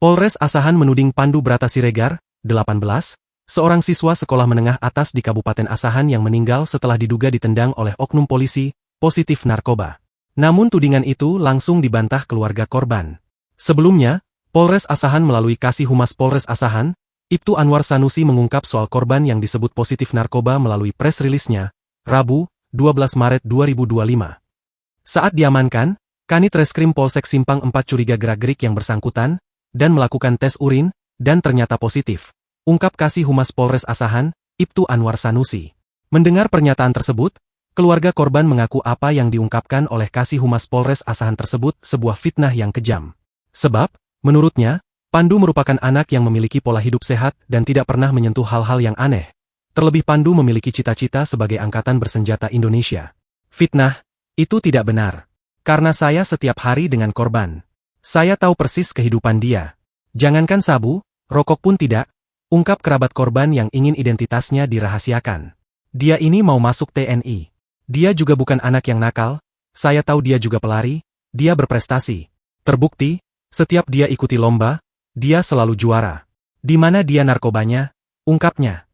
Polres Asahan menuding Pandu Brata Siregar, 18, seorang siswa sekolah menengah atas di Kabupaten Asahan yang meninggal setelah diduga ditendang oleh oknum polisi, positif narkoba. Namun tudingan itu langsung dibantah keluarga korban. Sebelumnya, Polres Asahan melalui Kasih Humas Polres Asahan, Ibtu Anwar Sanusi mengungkap soal korban yang disebut positif narkoba melalui press rilisnya, Rabu, 12 Maret 2025. Saat diamankan, Kanit Reskrim Polsek Simpang 4 curiga gerak-gerik yang bersangkutan, dan melakukan tes urin, dan ternyata positif. Ungkap Kasih Humas Polres Asahan, Ibtu Anwar Sanusi. Mendengar pernyataan tersebut, keluarga korban mengaku apa yang diungkapkan oleh Kasih Humas Polres Asahan tersebut sebuah fitnah yang kejam. Sebab, menurutnya, Pandu merupakan anak yang memiliki pola hidup sehat dan tidak pernah menyentuh hal-hal yang aneh. Terlebih Pandu memiliki cita-cita sebagai angkatan bersenjata Indonesia. Fitnah, itu tidak benar. Karena saya setiap hari dengan korban. Saya tahu persis kehidupan dia. Jangankan sabu, rokok pun tidak, ungkap kerabat korban yang ingin identitasnya dirahasiakan. Dia ini mau masuk TNI. Dia juga bukan anak yang nakal, saya tahu dia juga pelari, dia berprestasi. Terbukti, setiap dia ikuti lomba, dia selalu juara. Di mana dia narkobanya? Ungkapnya.